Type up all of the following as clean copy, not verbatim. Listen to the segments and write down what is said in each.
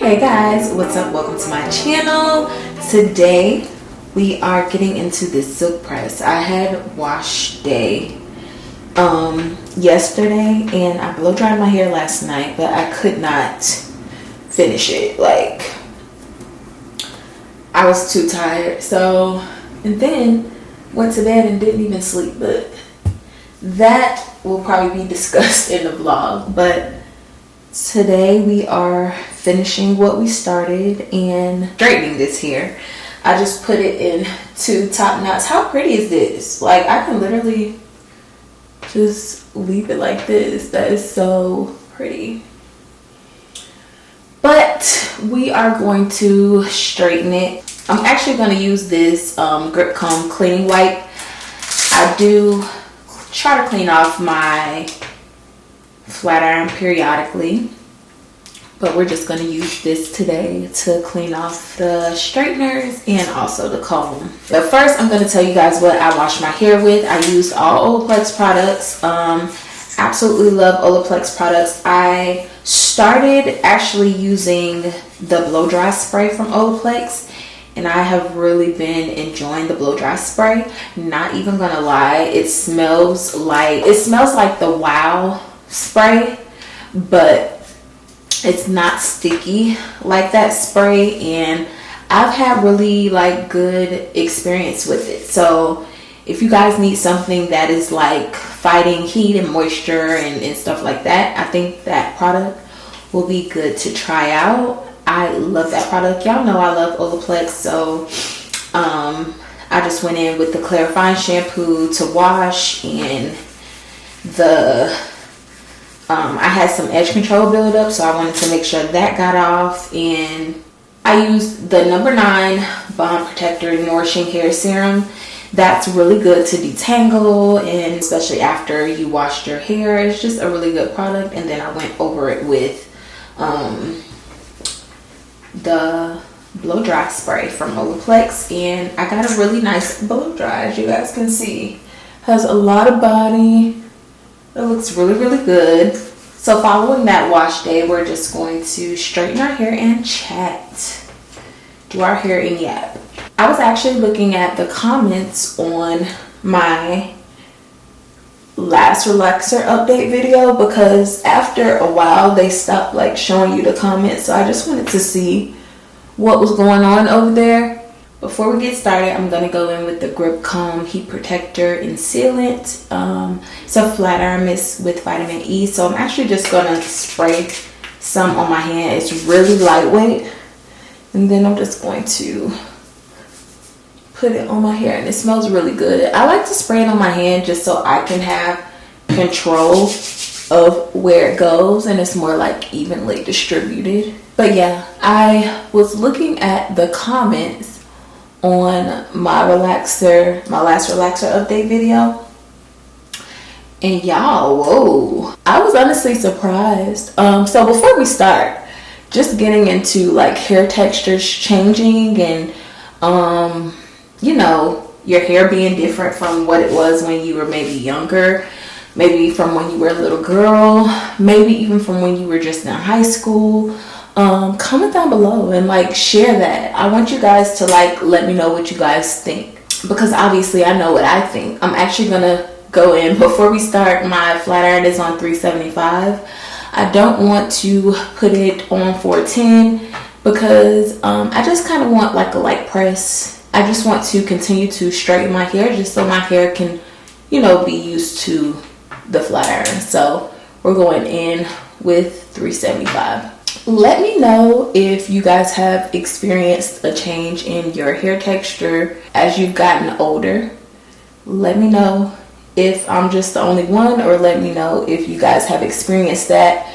Hey guys, what's up? Welcome to my channel. Today we are getting into this silk press. I had wash day yesterday and I blow dried my hair last night, but I could not finish it. Like, I was too tired. So, and then went to bed and didn't even sleep, but that will probably be discussed in the vlog. But today we are finishing what we started and straightening this hair. I just put it in 2 top knots. How pretty is this? Like, I can literally just leave it like this. That is so pretty. But we are going to straighten it. I'm actually going to use this grip comb cleaning wipe. I do try to clean off my flat iron periodically, but we're just going to use this today to clean off the straighteners and also the comb. But first, I'm going to tell you guys what I wash my hair with. I used all Olaplex products. Absolutely love Olaplex products. I started actually using the blow dry spray from Olaplex, and I have really been enjoying the blow dry spray. Not even gonna lie, it smells like the Wow spray, but it's not sticky like that spray, and I've had really like good experience with it. So if you guys need something that is like fighting heat and moisture and stuff like that, I think that product will be good to try out. I love that product. Y'all know I love Olaplex, so I just went in with the clarifying shampoo to wash, and I had some edge control buildup, so I wanted to make sure that got off. And I used the number 9 Bond Protector Nourishing Hair Serum. That's really good to detangle, and especially after you washed your hair. It's just a really good product. And then I went over it with the blow dry spray from Olaplex, and I got a really nice blow dry, as you guys can see. Has a lot of body. It looks really, really good. So following that wash day, we're just going to straighten our hair and chat. Do our hair and yap. I was actually looking at the comments on my last relaxer update video, because after a while they stopped like showing you the comments. So I just wanted to see what was going on over there. Before we get started, I'm going to go in with the Grip Comb Heat Protector and Sealant. It's a flat iron mist with vitamin E. So I'm actually just going to spray some on my hand. It's really lightweight. And then I'm just going to put it on my hair, and it smells really good. I like to spray it on my hand just so I can have control of where it goes, and it's more like evenly distributed. But yeah, I was looking at the comments on my last relaxer update video, and y'all, whoa, I was honestly surprised. So before we start, just getting into like hair textures changing, and you know, your hair being different from what it was when you were maybe younger, maybe from when you were a little girl, maybe even from when you were just in high school. Comment down below and like share that. I want you guys to like let me know what you guys think, because obviously I know what I think. I'm actually gonna go in before we start. My flat iron is on 375. I don't want to put it on 410 because I just kind of want like a light press. I just want to continue to straighten my hair just so my hair can, you know, be used to the flat iron. So we're going in with 375. Let me know if you guys have experienced a change in your hair texture as you've gotten older. Let me know if I'm just the only one, or let me know if you guys have experienced that,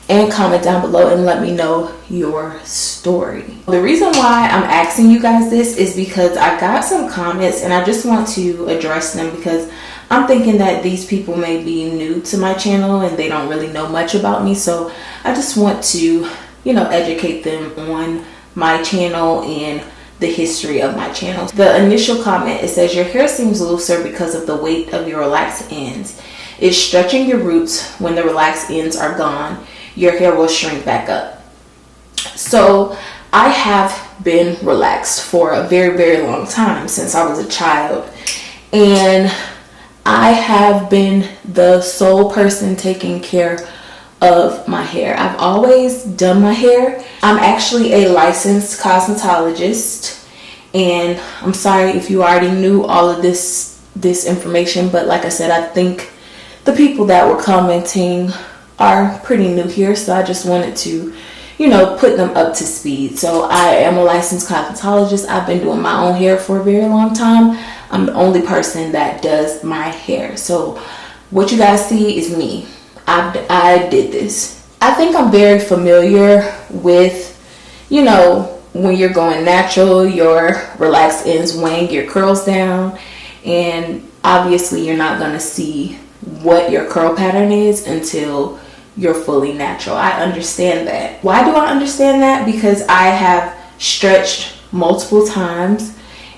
and comment down below and let me know your story. The reason why I'm asking you guys this is because I got some comments and I just want to address them, because I'm thinking that these people may be new to my channel and they don't really know much about me. So I just want to, you know, educate them on my channel and the history of my channel. The initial comment, it says, your hair seems looser because of the weight of your relaxed ends. It's stretching your roots. When the relaxed ends are gone, your hair will shrink back up. So I have been relaxed for a very, very long time, since I was a child. And I have been the sole person taking care of my hair. I've always done my hair. I'm actually a licensed cosmetologist. And I'm sorry if you already knew all of this information, but like I said, I think the people that were commenting are pretty new here, so I just wanted to, put them up to speed. So I am a licensed cosmetologist. I've been doing my own hair for a very long time. I'm the only person that does my hair. So what you guys see is me. I did this. I think I'm very familiar with, when you're going natural, your relaxed ends weighing your curls down, and obviously you're not going to see what your curl pattern is until you're fully natural. I understand that. Why do I understand that? Because I have stretched multiple times,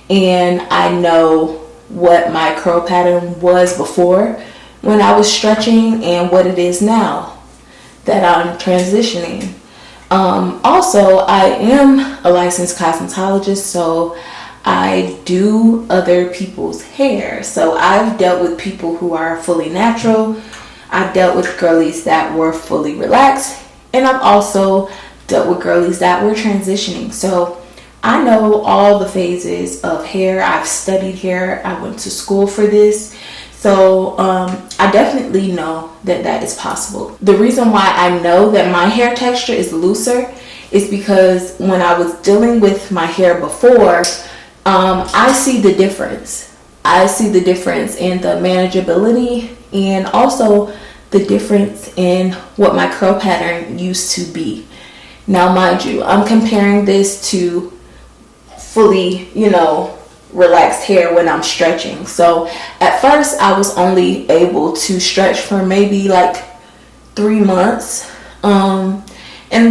and I know what my curl pattern was before when I was stretching and what it is now that I'm transitioning. Also, I am a licensed cosmetologist, so I do other people's hair. So I've dealt with people who are fully natural. I've dealt with girlies that were fully relaxed, and I've also dealt with girlies that were transitioning. So I know all the phases of hair. I've studied hair. I went to school for this. So I definitely know that is possible. The reason why I know that my hair texture is looser is because when I was dealing with my hair before, I see the difference. I see the difference in the manageability, and also the difference in what my curl pattern used to be. Now, mind you, I'm comparing this to fully, relaxed hair when I'm stretching. So at first I was only able to stretch for maybe like 3 months. And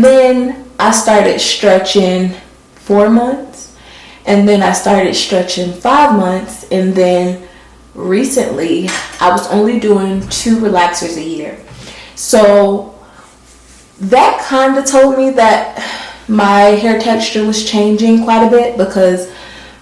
then I started stretching 4 months. And then I started stretching 5 months. And then recently I was only doing 2 relaxers a year. So that kind of told me that my hair texture was changing quite a bit, because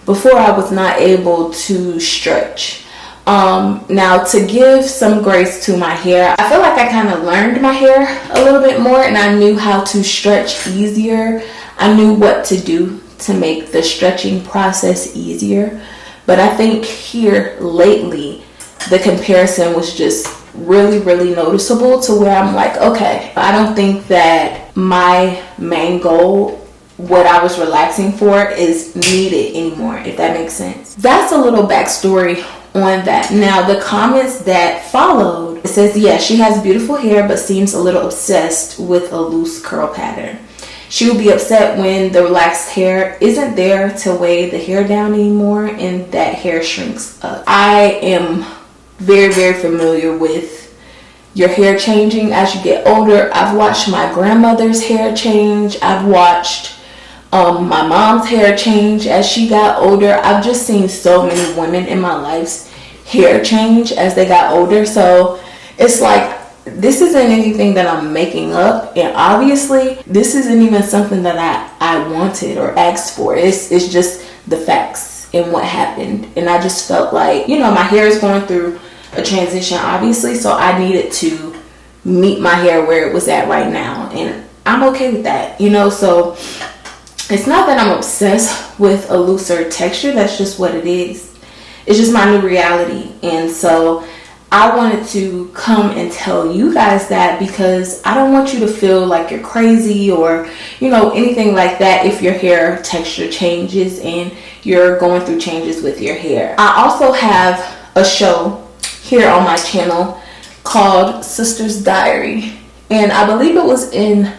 before I was not able to stretch. Now, to give some grace to my hair, I feel like I kind of learned my hair a little bit more, and I knew how to stretch easier. I knew what to do to make the stretching process easier. But I think here lately, the comparison was just really, really noticeable, to where I'm like, okay, I don't think that my main goal, what I was relaxing for, is needed anymore, if that makes sense. That's a little backstory on that. Now, the comments that followed, it says, yeah, she has beautiful hair, but seems a little obsessed with a loose curl pattern. She will be upset when the relaxed hair isn't there to weigh the hair down anymore, and that hair shrinks up. I am very, very familiar with your hair changing as you get older. I've watched my grandmother's hair change. I've watched my mom's hair change as she got older. I've just seen so many women in my life's hair change as they got older. So it's like, this isn't anything that I'm making up, and obviously this isn't even something that I wanted or asked for. It's just the facts and what happened. And I just felt like, my hair is going through a transition, obviously, so I needed to meet my hair where it was at right now, and I'm okay with that, so it's not that I'm obsessed with a looser texture. That's just what it is. It's just my new reality. And so I wanted to come and tell you guys that, because I don't want you to feel like you're crazy or anything like that if your hair texture changes and you're going through changes with your hair. I also have a show here on my channel called Sister's Diary, and I believe it was in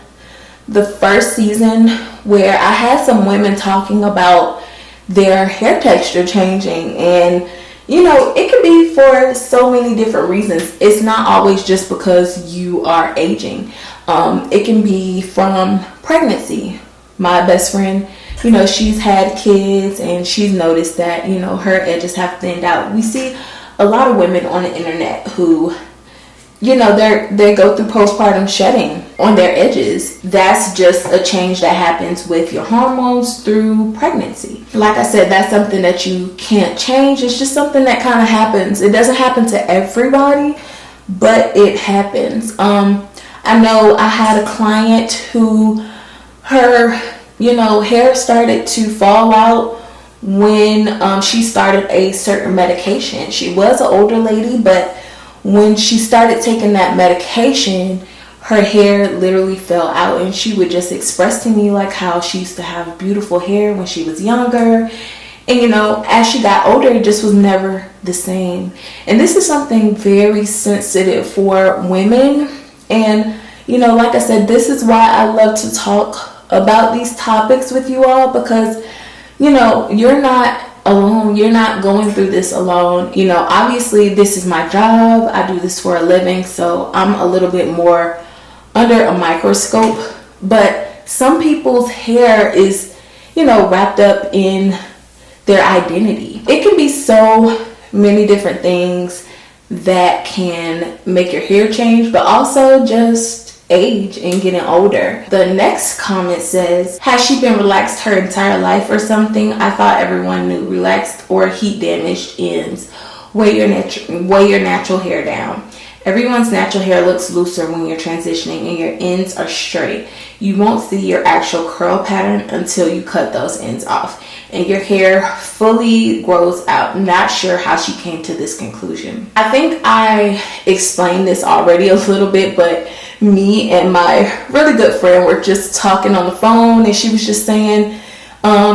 the first season where I had some women talking about their hair texture changing, and it could be for so many different reasons. It's not always just because you are aging. It can be from pregnancy. My best friend, she's had kids, and she's noticed that her edges have thinned out. We see a lot of women on the internet who they go through postpartum shedding on their edges. That's just a change that happens with your hormones through pregnancy. Like I said, that's something that you can't change. It's just something that kind of happens. It doesn't happen to everybody, but it happens. I know I had a client who her hair started to fall out when she started a certain medication. She was an older lady, but when she started taking that medication, her hair literally fell out, and she would just express to me like how she used to have beautiful hair when she was younger. And as she got older, it just was never the same. And this is something very sensitive for women. And like I said, this is why I love to talk about these topics with you all, because you're not alone. You're not going through this alone. Obviously this is my job. I do this for a living, so I'm a little bit more under a microscope. But some people's hair is wrapped up in their identity. It can be so many different things that can make your hair change, but also just age and getting older. The next comment says, has she been relaxed her entire life or something? I thought everyone knew relaxed or heat damaged ends weigh your natural hair down. Everyone's natural hair looks looser when you're transitioning and your ends are straight. You won't see your actual curl pattern until you cut those ends off and your hair fully grows out. Not sure how she came to this conclusion. I think I explained this already a little bit, but me and my really good friend were just talking on the phone, and she was just saying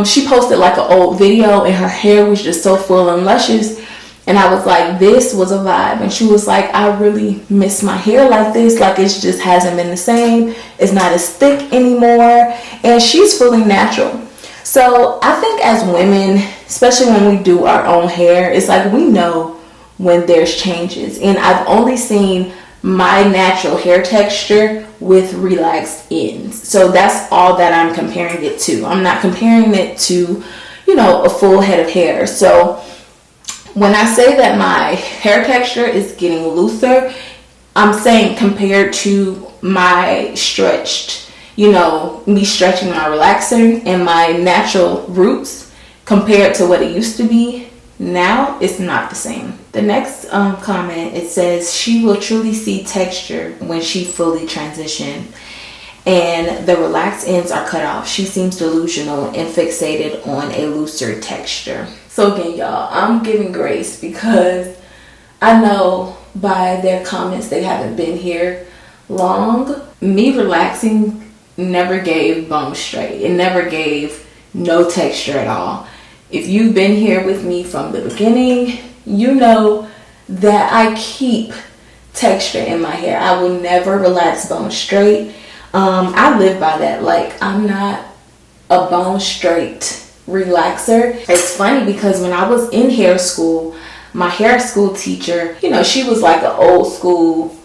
she posted like an old video and her hair was just so full and luscious, and I was like, this was a vibe. And she was like, I really miss my hair like this, like it just hasn't been the same, it's not as thick anymore. And she's fully natural. So I think as women, especially when we do our own hair, it's like we know when there's changes. And I've only seen my natural hair texture with relaxed ends. So that's all that I'm comparing it to. I'm not comparing it to, a full head of hair. So when I say that my hair texture is getting looser, I'm saying compared to my stretched, me stretching my relaxer and my natural roots compared to what it used to be. Now it's not the same. The next comment, it says, she will truly see texture when she fully transitioned and the relaxed ends are cut off. She seems delusional and fixated on a looser texture. So again, y'all, I'm giving grace because I know by their comments they haven't been here long. Me relaxing never gave bone straight. It never gave no texture at all. If you've been here with me from the beginning, you know that I keep texture in my hair. I will never relax bone straight. I live by that. Like, I'm not a bone straight relaxer. It's funny because when I was in hair school, my hair school teacher, she was like an old school.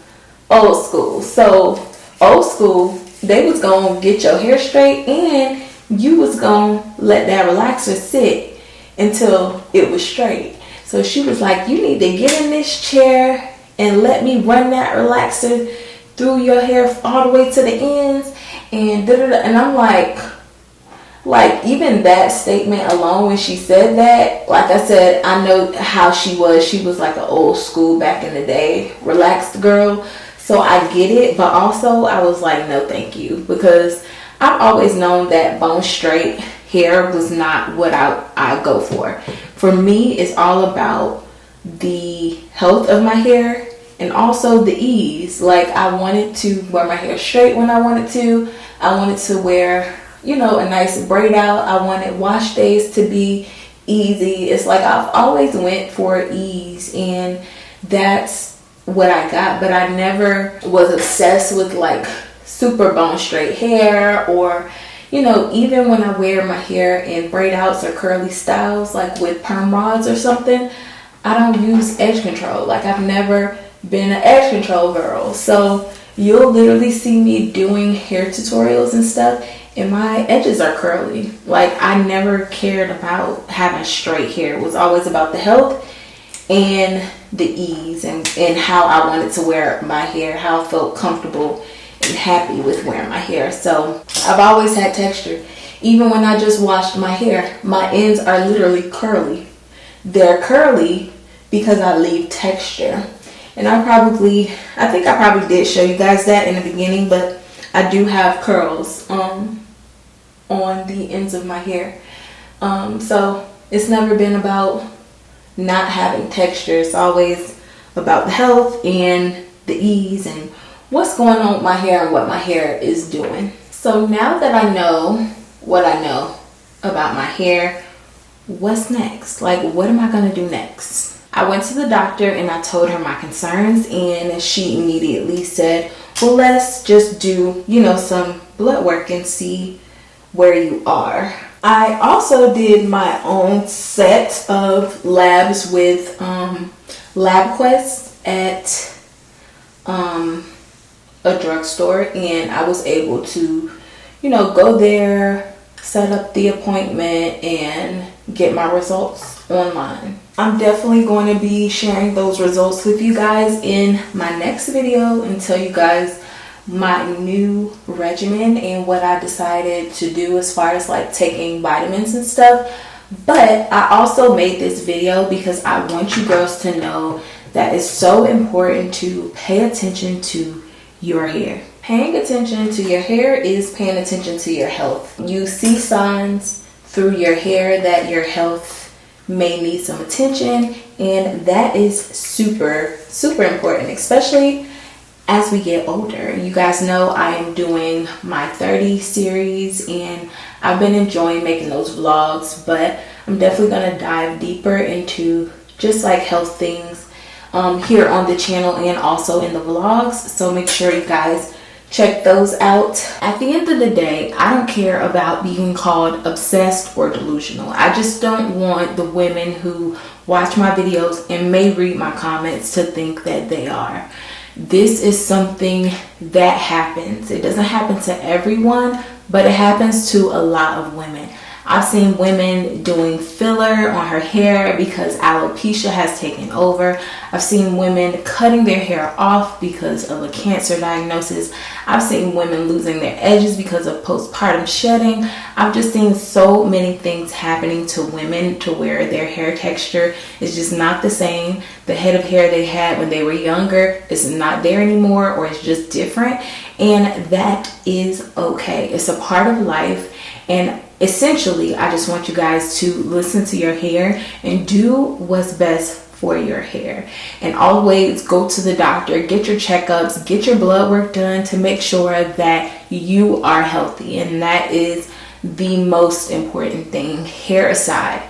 So old school, they was gonna get your hair straight and you was gonna let that relaxer sit until it was straight. So she was like, you need to get in this chair and let me run that relaxer through your hair all the way to the ends and da-da-da. And I'm like even that statement alone, when she said that, like I said, I know how she was like an old school back in the day relaxed girl. So I get it, but also I was like, no thank you, because I've always known that bone straight hair was not what I go for. For me, it's all about the health of my hair and also the ease. Like, I wanted to wear my hair straight when I wanted to. I wanted to wear, a nice braid out. I wanted wash days to be easy. It's like I've always went for ease, and that's what I got. But I never was obsessed with like super bone straight hair, or even when I wear my hair in braid outs or curly styles, like with perm rods or something, I don't use edge control. Like, I've never been an edge control girl. So you'll literally see me doing hair tutorials and stuff and my edges are curly. Like, I never cared about having straight hair. It was always about the health and the ease and how I wanted to wear my hair, how I felt comfortable and happy with wearing my hair. So I've always had texture. Even when I just washed my hair, my ends are literally curly. They're curly because I leave texture. And I think I probably did show you guys that in the beginning, but I do have curls on the ends of my hair. So it's never been about not having texture. It's always about the health and the ease and what's going on with my hair and what my hair is doing. So now that I know what I know about my hair, what's next? Like, what am I gonna do next? I went to the doctor and I told her my concerns, and she immediately said, well, let's just do, some blood work and see where you are. I also did my own set of labs with LabQuest at a drugstore, and I was able to, go there, set up the appointment, and get my results online. I'm definitely going to be sharing those results with you guys in my next video and tell you guys my new regimen and what I decided to do as far as like taking vitamins and stuff. But I also made this video because I want you girls to know that it's so important to pay attention to your hair. Paying attention to your hair is paying attention to your health. You see signs through your hair that your health may need some attention, and that is super, super important, especially as we get older. You guys know I am doing my 30 series, and I've been enjoying making those vlogs, but I'm definitely gonna dive deeper into just like health things here on the channel and also in the vlogs. So make sure you guys check those out. At the end of the day, I don't care about being called obsessed or delusional. I just don't want the women who watch my videos and may read my comments to think that they are. This is something that happens. It doesn't happen to everyone, but it happens to a lot of women. I've seen women doing filler on her hair because alopecia has taken over. I've seen women cutting their hair off because of a cancer diagnosis. I've seen women losing their edges because of postpartum shedding. I've just seen so many things happening to women to where their hair texture is just not the same. The head of hair they had when they were younger is not there anymore, or it's just different. And that is okay. It's a part of life. And essentially, I just want you guys to listen to your hair and do what's best for your hair. And always go to the doctor, get your checkups, get your blood work done to make sure that you are healthy. And that is the most important thing, hair aside.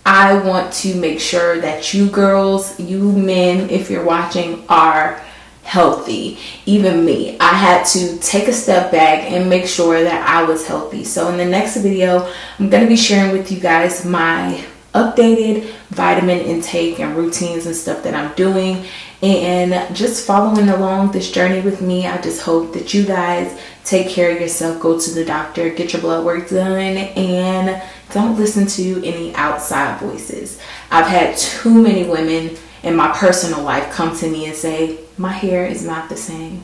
I want to make sure that you girls, you men, if you're watching, are healthy. Even me, I had to take a step back and make sure that I was healthy. So in the next video, I'm going to be sharing with you guys my updated vitamin intake and routines and stuff that I'm doing, and just following along this journey with me. I just hope that you guys take care of yourself, go to the doctor, get your blood work done, and don't listen to any outside voices. I've had too many women in my personal life come to me and say, my hair is not the same.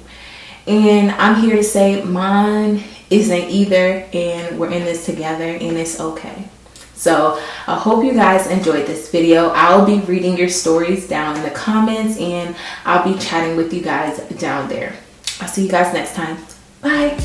And I'm here to say mine isn't either, and we're in this together, and it's okay. So I hope you guys enjoyed this video. I'll be reading your stories down in the comments, and I'll be chatting with you guys down there. I'll see you guys next time. Bye.